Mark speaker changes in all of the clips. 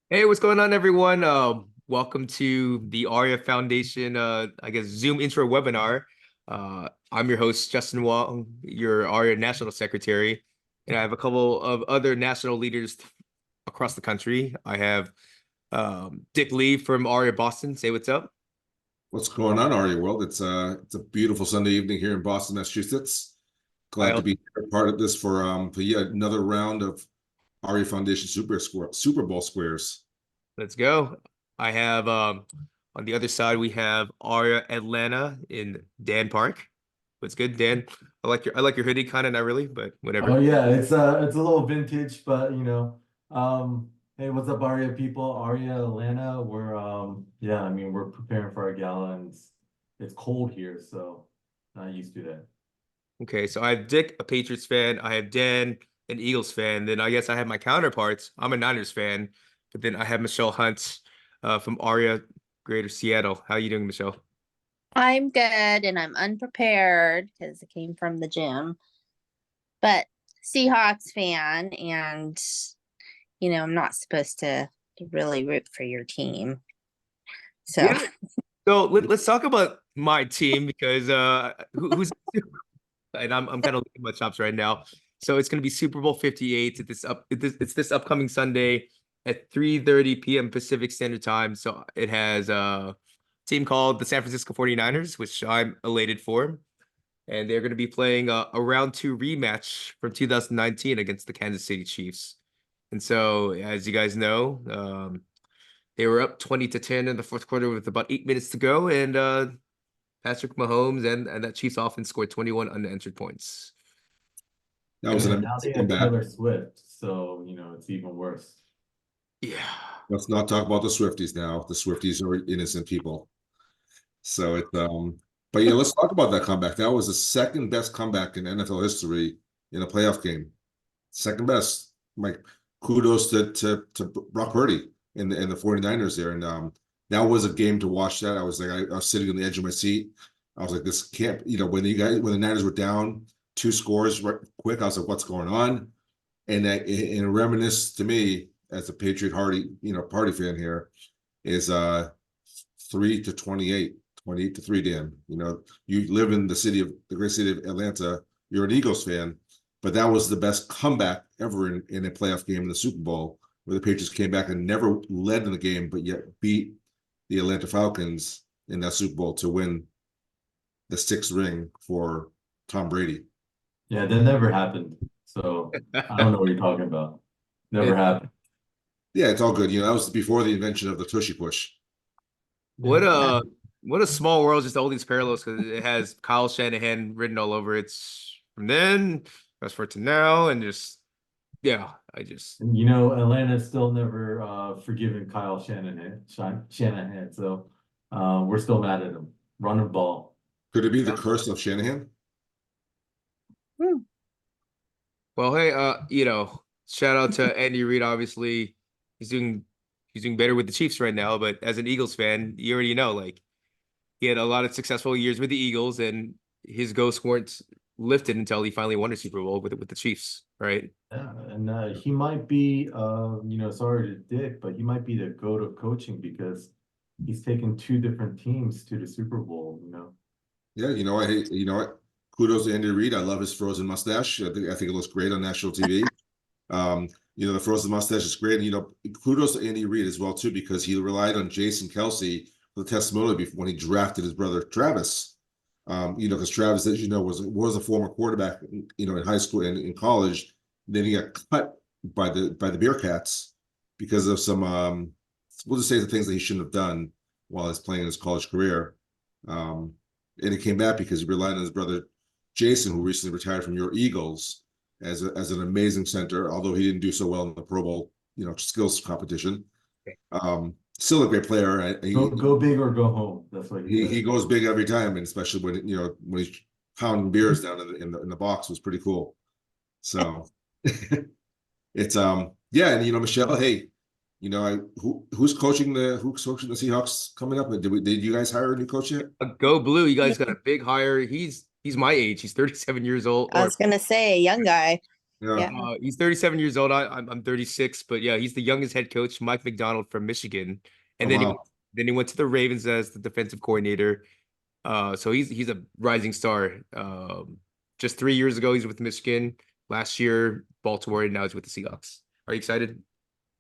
Speaker 1: Hey, what's going on, everyone? Welcome to the AREAA Foundation, I guess, Zoom intro webinar. I'm your host, Justin Wong, your AREAA National Secretary, and I have a couple of other national leaders across the country. I have Dick Lee from AREAA Boston. Say what's up.
Speaker 2: What's going on, Aria World? It's a beautiful Sunday evening here in Boston, Massachusetts.
Speaker 1: I
Speaker 2: Glad to
Speaker 1: also,
Speaker 2: be a part of this for yet another round of Aria Foundation Super Bowl squares.
Speaker 1: let's go. I have on the other side we have AREAA Atlanta in Dan Park. What's good, Dan? I like your hoodie, kind of not really, but
Speaker 3: Oh
Speaker 1: whatever.
Speaker 3: yeah, it's a little vintage, but hey, what's up, Aria people? Aria Atlanta. We're preparing for our gala and it's cold here, so not used to that.
Speaker 1: Okay, so I have Dick, a Patriots fan. I have Dan, an Eagles fan. Then I guess I have my counterparts. I'm a Niners fan, but then I have Michele Hunt from AREAA Greater Seattle. How you doing, Michelle?
Speaker 4: I'm good and I'm unprepared because it came from the gym. But Seahawks fan, and I'm not supposed to really root for your team. So
Speaker 1: Yeah. So let's talk about my team because who's and I'm kind of looking at my chops right now. So it's going to be Super Bowl 58. It's this upcoming Sunday at 3:30 p.m. Pacific Standard Time. So it has a team called the San Francisco 49ers, which I'm elated for. And they're going to be playing a round two rematch from 2019 against the Kansas City Chiefs. And so, as you guys know, they were up 20-10 in the fourth quarter with about 8 minutes to go, and Patrick Mahomes and that Chiefs offense scored 21 unanswered points.
Speaker 2: That was
Speaker 1: And
Speaker 2: an
Speaker 3: And now they
Speaker 2: amazing
Speaker 3: have
Speaker 2: comeback.
Speaker 3: Taylor Swift, so it's even worse.
Speaker 1: yeah,
Speaker 2: Let's not talk about the Swifties now. The Swifties are innocent people. So but yeah, let's talk about that comeback. That was the second best comeback in NFL history in a playoff game. Second best. Like kudos to Brock Purdy and the 49ers there. And that was a game to watch that. I was sitting on the edge of my seat. I was like, this can't, when the Niners were down two scores right quick, I was like, what's going on? And it reminisce to me as a Patriot party fan here is 3-28, 28-3, Dan. You live in the great city of Atlanta. You're an Eagles fan, but that was the best comeback ever in a playoff game in the Super Bowl, where the Patriots came back and never led in the game, but yet beat the Atlanta Falcons in that Super Bowl to win the sixth ring for Tom Brady.
Speaker 3: Yeah, that never happened. So I don't know what you're talking about. Never
Speaker 1: it,
Speaker 3: happened.
Speaker 2: Yeah, it's all good. That was before the invention of the tushy push.
Speaker 1: what
Speaker 3: Yeah.
Speaker 1: a what a small world, just all these parallels because it has Kyle Shanahan written all over it. It's from then, fast forward to now, and just yeah, I just
Speaker 3: And Atlanta's still never forgiven Kyle Shanahan. So we're still mad at him. Run the ball.
Speaker 2: Could it be the curse of Shanahan?
Speaker 4: hmm,
Speaker 1: well, hey, shout out to Andy Reid. Obviously, he's doing he's doing better with the Chiefs right now. But as an Eagles fan, you already know, like he had a lot of successful years with the Eagles, and his ghosts weren't lifted until he finally won a Super Bowl with the Chiefs, right?
Speaker 3: Yeah, and he might be, sorry to Dick, but he might be the GOAT of coaching because he's taken two different teams to the Super Bowl.
Speaker 2: Yeah, what? Kudos to Andy Reid. I love his frozen mustache. I think it looks great on national TV. The frozen mustache is great. Kudos to Andy Reid as well too, because he relied on Jason Kelsey for the testimonial before when he drafted his brother Travis. Because Travis, as you know, was a former quarterback, in high school and in college. Then he got cut by the Bearcats because of some we'll just say the things that he shouldn't have done while he was playing his college career. And he came back because he relied on his brother Jason, who recently retired from your Eagles, as an amazing center, although he didn't do so well in the Pro Bowl, skills competition. Still a great player.
Speaker 3: Go big or go home. That's what he
Speaker 2: He
Speaker 3: said.
Speaker 2: goes big every time, and especially when he's pounding beers down in the box was pretty cool. So it's yeah, and Michelle, hey, who's coaching the Seahawks coming up? Did you guys hire a new coach yet?
Speaker 1: Go Blue! You guys got a big hire. He's my age. He's 37 years old,
Speaker 4: I
Speaker 1: or
Speaker 4: was gonna say a young guy.
Speaker 2: Yeah.
Speaker 4: Yeah.
Speaker 1: He's 37 years old. I'm 36, but yeah, he's the youngest head coach, Mike McDonald from Michigan, and
Speaker 2: Oh, wow.
Speaker 1: then he went to the Ravens as the defensive coordinator. So he's a rising star. Just 3 years ago, he's with Michigan. Last year, Baltimore, and now he's with the Seahawks. Are you excited?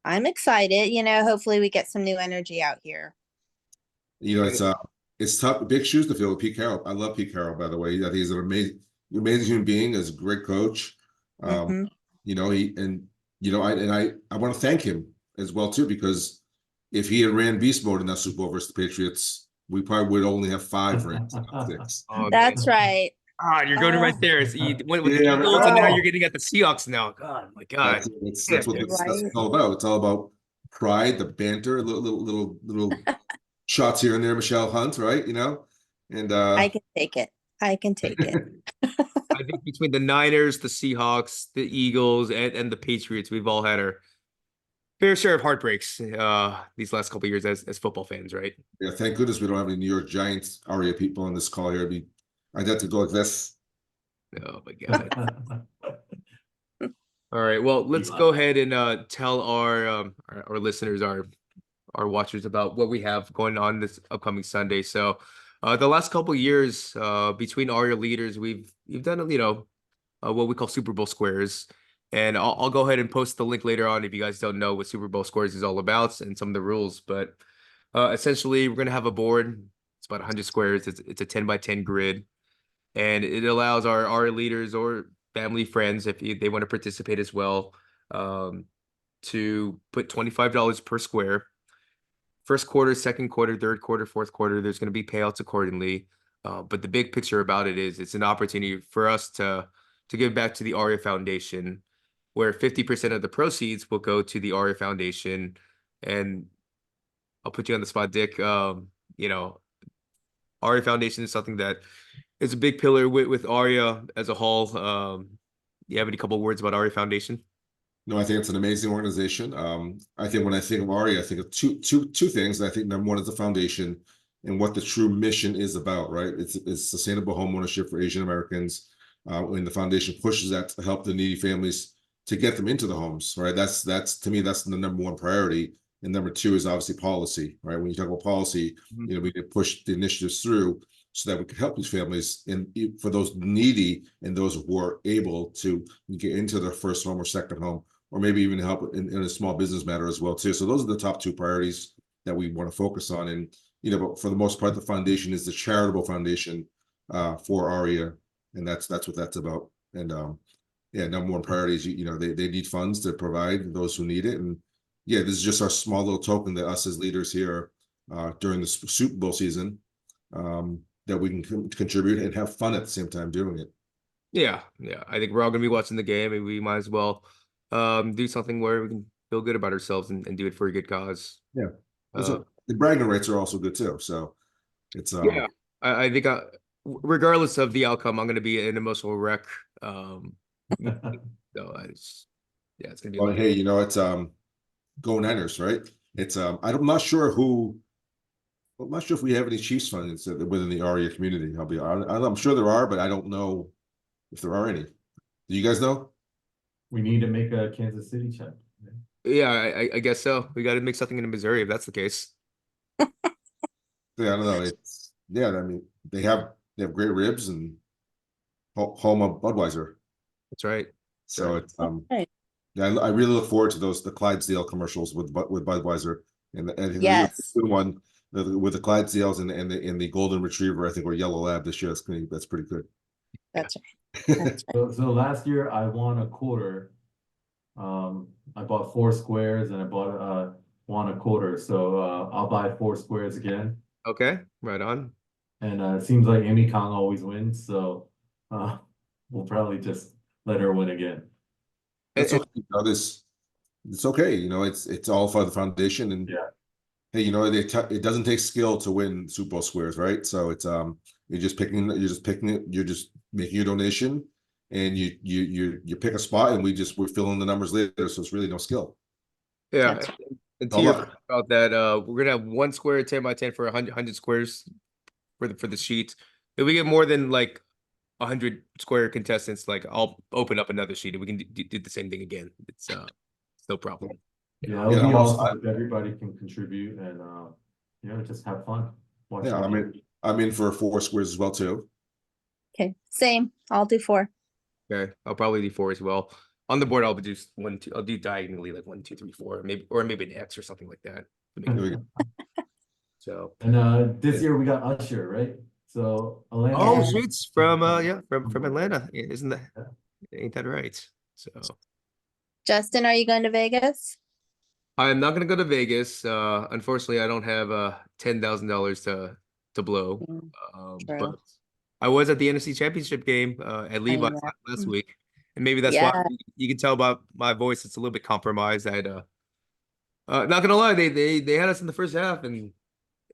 Speaker 4: I'm excited. Hopefully we get some new energy out here.
Speaker 2: You know, it's tough, big shoes to fill with Pete Carroll. I love Pete Carroll, by the way. I think he's an amazing human being, is a great coach.
Speaker 4: Mhm.
Speaker 2: You know, I want to thank him as well too, because if he had ran beast mode in that Super Bowl versus the Patriots, we probably would only have 5 rings, not 6.
Speaker 1: Oh,
Speaker 4: That's right.
Speaker 1: you're going right
Speaker 4: Oh,
Speaker 1: there. So you went with the
Speaker 2: Yeah,
Speaker 1: Eagles, and now you're
Speaker 2: oh,
Speaker 1: getting at the Seahawks now. God, my God.
Speaker 2: that's what
Speaker 1: Yeah.
Speaker 2: that's
Speaker 4: right.
Speaker 2: all about. It's all about pride, the banter, little shots here and there, Michelle Hunt, right? You know, and
Speaker 4: I can take it. I can take it.
Speaker 1: I think between the Niners, the Seahawks, the Eagles, and the Patriots, we've all had our fair share of heartbreaks these last couple of years as football fans, right?
Speaker 2: yeah, thank goodness we don't have any New York Giants AREAA people on this call here. I'd have to go like this.
Speaker 1: Oh my God. All right. Well, let's go ahead and tell our listeners, our watchers about what we have going on this upcoming Sunday. So the last couple of years between AREAA leaders, we've done what we call Super Bowl squares. And I'll go ahead and post the link later on if you guys don't know what Super Bowl squares is all about and some of the rules. But essentially, we're going to have a board. It's about 100 squares. It's a 10 by 10 grid. And it allows our leaders or family friends, if they want to participate as well, to put $25 per square. First quarter, second quarter, third quarter, fourth quarter, there's going to be payouts accordingly. But the big picture about it is it's an opportunity for us to give back to the AREAA Foundation, where 50% of the proceeds will go to the AREAA Foundation. And I'll put you on the spot, Dick. AREAA Foundation is something that is a big pillar with AREAA as a whole. You have any couple words about AREAA Foundation?
Speaker 2: No, I think it's an amazing organization. I think when I think of AREAA, I think of two things. I think number one is the foundation and what the true mission is about, right? It's sustainable home ownership for Asian Americans. And the foundation pushes that to help the needy families to get them into the homes, right? That's to me, that's the number one priority. And number two is obviously policy, right? When you talk about policy, we can push the initiatives through so that we can help these families, and for those needy and those who are able to get into their first home or second home, or maybe even help in a small business matter as well too. So those are the top two priorities that we want to focus on. And but for the most part, the foundation is the charitable foundation for AREAA, and that's what that's about. And number one priority is they need funds to provide those who need it. And yeah, this is just our small little token that us as leaders here during the Super Bowl season that we can contribute and have fun at the same time doing it.
Speaker 1: Yeah. I think we're all gonna be watching the game, and we might as well do something where we can feel good about ourselves and do it for a good cause.
Speaker 2: Yeah. The bragging rights are also good too. So it's
Speaker 1: yeah, I think regardless of the outcome, I'm gonna be an emotional wreck. So it's gonna be.
Speaker 2: Well, hey, it's Go Niners, right? It's I'm not sure if we have any Chiefs fans within the AREAA community. I'm sure there are, but I don't know if there are any. Do you guys know?
Speaker 3: We need to make a Kansas City check.
Speaker 1: Yeah, I guess so. We got to make something in Missouri if that's the case.
Speaker 2: Yeah, I don't know. I mean, they have great ribs and home of Budweiser.
Speaker 1: That's right.
Speaker 2: So it's
Speaker 4: Right.
Speaker 2: yeah, I really look forward to the Clydesdale commercials with Budweiser and the
Speaker 4: Yes.
Speaker 2: good one with the Clydesdales and the Golden Retriever, I think, or Yellow Lab this year. That's pretty good.
Speaker 4: That's right.
Speaker 3: So last year I won a quarter. I bought 4 squares and I won a quarter. So I'll buy 4 squares again.
Speaker 1: Okay, right on.
Speaker 3: And it seems like Amy Kong always wins, so we'll probably just let her win again.
Speaker 2: That's okay. It's okay. It's all for the foundation, and
Speaker 3: Yeah.
Speaker 2: hey, it doesn't take skill to win Super Bowl squares, right? So it's you're just picking it, you're just making your donation, and you pick a spot, and we're filling the numbers later, so it's really no skill.
Speaker 1: Yeah.
Speaker 4: That's
Speaker 1: And to your point about that, we're gonna have 1 square 10 by 10 for 100 squares for the sheet. If we get more than like 100 square contestants, like I'll open up another sheet and we can do the same thing again. It's no problem.
Speaker 3: Yeah, it would
Speaker 2: Yeah,
Speaker 3: be
Speaker 2: I'm also-
Speaker 3: awesome if everybody can contribute and, you know, just have fun. watching
Speaker 2: Yeah,
Speaker 3: the
Speaker 2: I'm
Speaker 3: game.
Speaker 2: in. I'm in for 4 squares as well too.
Speaker 4: Okay, same. I'll do 4.
Speaker 1: Okay, I'll probably do 4 as well. On the board, I'll do 1, 2. I'll do diagonally like 1, 2, 3, 4, maybe an X or something like that. to make it-
Speaker 2: There we go.
Speaker 1: So,
Speaker 3: And this year we got Usher, right? So Atlanta.
Speaker 1: oh,
Speaker 4: Yeah.
Speaker 1: shoots from from Atlanta. Isn't that ain't that right? So
Speaker 4: Justin, are you going to Vegas?
Speaker 1: I'm not gonna go to Vegas. Unfortunately, I don't have $10,000 to blow.
Speaker 4: Mm,
Speaker 1: But
Speaker 4: true.
Speaker 1: I was at the NFC Championship game at Levi's
Speaker 4: yeah.
Speaker 1: last week, and maybe that's why
Speaker 4: Yeah.
Speaker 1: you can tell by my voice it's a little bit compromised. I had not gonna lie, they had us in the first half, and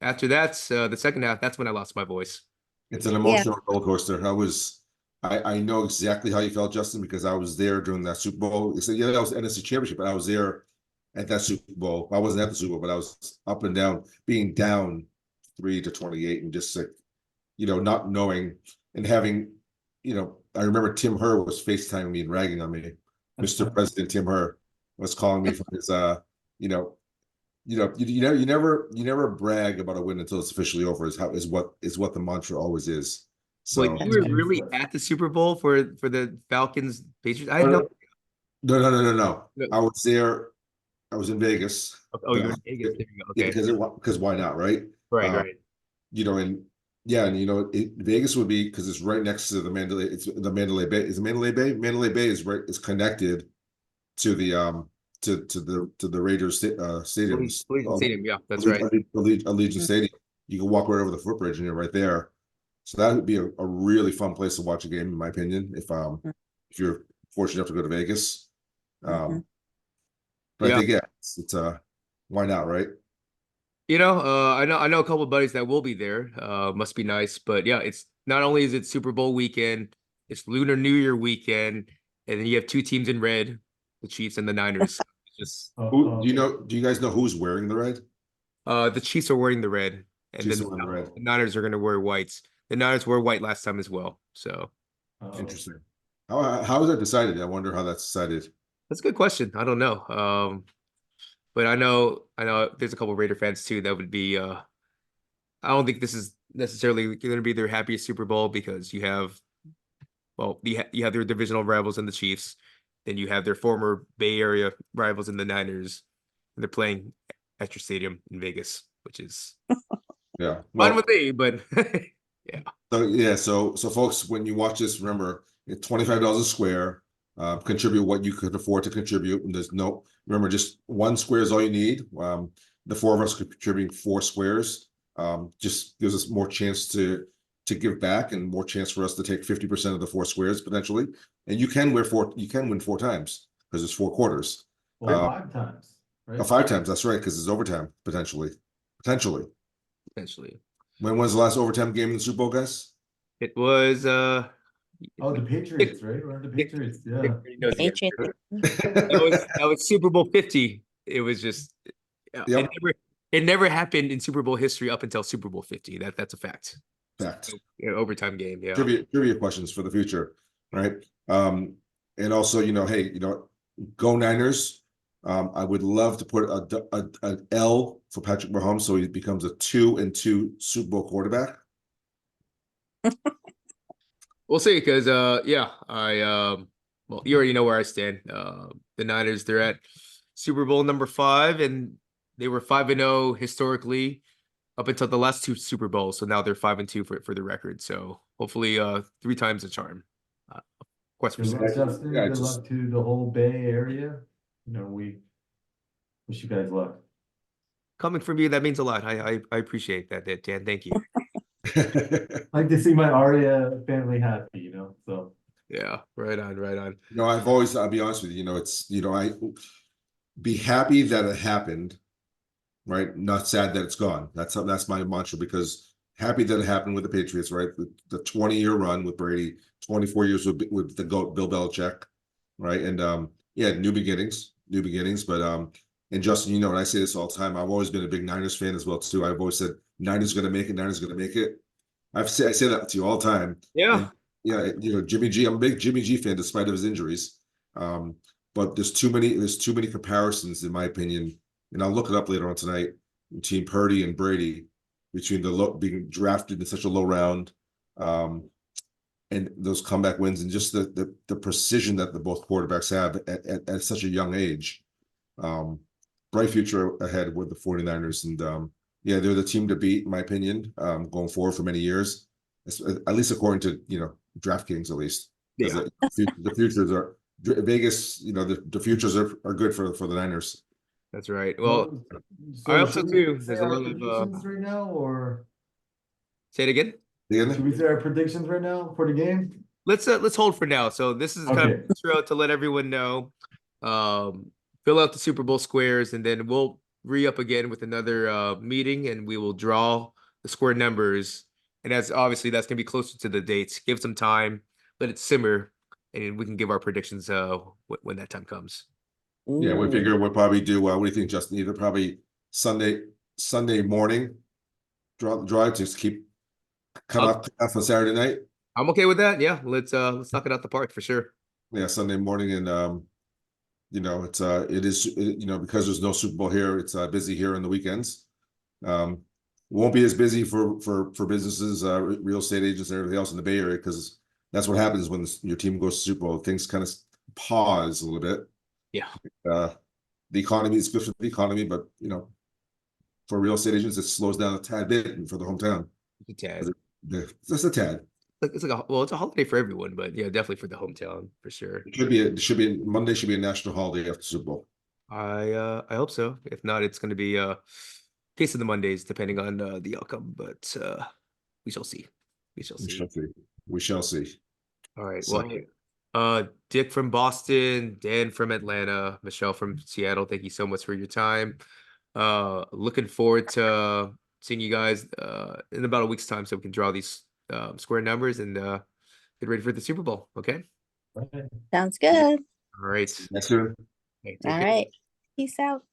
Speaker 1: after that, the second half, that's when I lost my voice.
Speaker 2: It's an emotional roller coaster. I know exactly how you felt, Justin, because I was there during that Super Bowl. So yeah, that was NFC Championship, but I was there at that Super Bowl. I wasn't at the Super Bowl, but I was up and down, being down 3-28, and just like, you know, not knowing and having, you know, I remember Tim Herr was FaceTiming me and ragging on me. Mr. President Tim Herr was calling me from his you know, you never brag about a win until it's officially over is what the mantra always is. So
Speaker 1: Like you were really at the Super Bowl for the Falcons Patriots. I had no.
Speaker 2: no. I was there. I was in Vegas.
Speaker 1: Oh, you're in Vegas. There you go. Okay.
Speaker 2: Because why not, right?
Speaker 1: Right.
Speaker 2: You know, and yeah, and you know, Vegas would be because it's right next to the Mandalay. It's the Mandalay Bay. Is it Mandalay Bay? Mandalay Bay is right. It's connected to the to the Raiders stadium.
Speaker 1: Allegiant Stadium. Yeah, that's right.
Speaker 2: Allegiant Stadium. You can walk right over the footbridge and you're right there. So that would be a really fun place to watch a game, in my opinion, if you're fortunate enough to go to Vegas. But
Speaker 1: Yeah.
Speaker 2: I think it's why not, right?
Speaker 1: You know, I know a couple of buddies that will be there. Must be nice, but yeah, it's not only is it Super Bowl weekend, it's Lunar New Year weekend, and then you have 2 teams in red, the Chiefs and the Niners. Just
Speaker 2: Do you guys know who's wearing the red?
Speaker 1: the Chiefs are wearing the red, and
Speaker 2: Chiefs
Speaker 1: then
Speaker 2: are wearing the red.
Speaker 1: the Niners are going to wear whites. The Niners wore white last time as well, so
Speaker 2: Interesting. How is that decided? I wonder how that's decided.
Speaker 1: that's a good question. I don't know. But I know there's a couple of Raider fans too that would be I don't think this is necessarily going to be their happiest Super Bowl because you have you have their divisional rivals in the Chiefs, then you have their former Bay Area rivals in the Niners, and they're playing at your stadium in Vegas, which is
Speaker 2: Yeah.
Speaker 1: fine with me, but
Speaker 2: So folks, when you watch this, remember it's $25 a square. Contribute what you could afford to contribute. And remember, just 1 square is all you need. The 4 of us could contribute 4 squares. Just gives us more chance to give back and more chance for us to take 50% of the 4 squares potentially. And you can win 4 times because it's 4 quarters.
Speaker 3: Or 5 times, right?
Speaker 2: 5 times, that's right, because it's overtime potentially.
Speaker 1: potentially.
Speaker 2: When was the last overtime game in the Super Bowl, guys?
Speaker 1: It was
Speaker 3: Oh, the Patriots, right? Or the Patriots, yeah.
Speaker 1: He knows the answer.
Speaker 4: Patriots.
Speaker 1: that was Super Bowl 50. It was just
Speaker 2: Yep.
Speaker 1: it never happened in Super Bowl history up until Super Bowl 50. That's a fact.
Speaker 2: Fact.
Speaker 1: Overtime game, yeah.
Speaker 2: Trivia questions for the future, right? And also, hey, go Niners. I would love to put an L for Patrick Mahomes so he becomes a 2-2 Super Bowl quarterback.
Speaker 1: We'll see, because well, you already know where I stand. The Niners, they're at Super Bowl number 5, and they were 5-0 historically up until the last 2 Super Bowls. So now they're 5-2 for the record. So hopefully 3 times the charm. Question
Speaker 3: Good luck, Justin.
Speaker 2: Yeah,
Speaker 3: Good luck to the whole Bay Area. We wish you guys luck.
Speaker 1: coming from you, that means a lot. I appreciate that, Dan. Thank you.
Speaker 3: I like to see my AREAA family happy, so.
Speaker 1: Yeah, right on.
Speaker 2: I'll be honest with you, I be happy that it happened, right? Not sad that it's gone. That's my mantra, because happy that it happened with the Patriots, right? The 20-year run with Brady, 24 years with the GOAT, Bill Belichick, right? And new beginnings, but and Justin, and I say this all the time, I've always been a big Niners fan as well too. I've always said Niners going to make it. I say that to you all the time.
Speaker 1: Yeah.
Speaker 2: yeah, you know, Jimmy G. I'm a big Jimmy G fan, despite of his injuries. But there's too many comparisons, in my opinion, and I'll look it up later on tonight, between Purdy and Brady, between being drafted in such a low round, and those comeback wins, and just the precision that the both quarterbacks have at such a young age. Bright future ahead with the 49ers, and yeah, they're the team to beat, in my opinion, going forward for many years, at least according to, you know, DraftKings, at least.
Speaker 1: Yeah.
Speaker 2: The futures are Vegas, you know, the futures are good for the Niners.
Speaker 1: That's right. Well,
Speaker 3: So
Speaker 1: I also
Speaker 3: should we
Speaker 1: too.
Speaker 3: say
Speaker 1: There's a
Speaker 3: our
Speaker 1: lot of
Speaker 3: predictions right now, or
Speaker 1: say it again.
Speaker 3: should we say our predictions right now for the game?
Speaker 1: Let's hold for now. So this is kind of
Speaker 3: Okay.
Speaker 1: intro to let everyone know. Fill out the Super Bowl squares, and then we'll re-up again with another meeting, and we will draw the square numbers. And that's obviously that's gonna be closer to the dates. Give some time, let it simmer, and we can give our predictions when that time comes.
Speaker 2: Yeah, we figure we'll probably do. What do you think, Justin? Either probably Sunday morning, drive to keep cut off on Saturday night.
Speaker 1: I'm okay with that. Yeah, let's knock it out the park for sure.
Speaker 2: Yeah, Sunday morning, and you know, you know, because there's no Super Bowl here, it's busy here on the weekends. Won't be as busy for businesses, real estate agents, and everything else in the Bay Area, because that's what happens when your team goes to Super Bowl. Things kind of pause a little bit.
Speaker 1: Yeah.
Speaker 2: The economy is good for the economy, but you know, for real estate agents, it slows down a tad bit for the hometown.
Speaker 1: It's a tad.
Speaker 2: Just a tad.
Speaker 1: It's like it's a holiday for everyone, but yeah, definitely for the hometown for sure.
Speaker 2: Monday should be a national holiday after Super Bowl.
Speaker 1: I hope so. If not, it's going to be case of the Mondays, depending on the outcome. But we shall see. We shall see.
Speaker 2: We shall see.
Speaker 1: All right.
Speaker 2: So-
Speaker 1: Well, hey, Dick from Boston, Dan from Atlanta, Michelle from Seattle. Thank you so much for your time. Looking forward to seeing you guys in about a week's time, so we can draw these square numbers and get ready for the Super Bowl. Okay.
Speaker 3: Okay.
Speaker 4: Sounds good.
Speaker 1: All right.
Speaker 2: Next year.
Speaker 1: Hey, take
Speaker 4: All
Speaker 1: care.
Speaker 4: right. Peace out.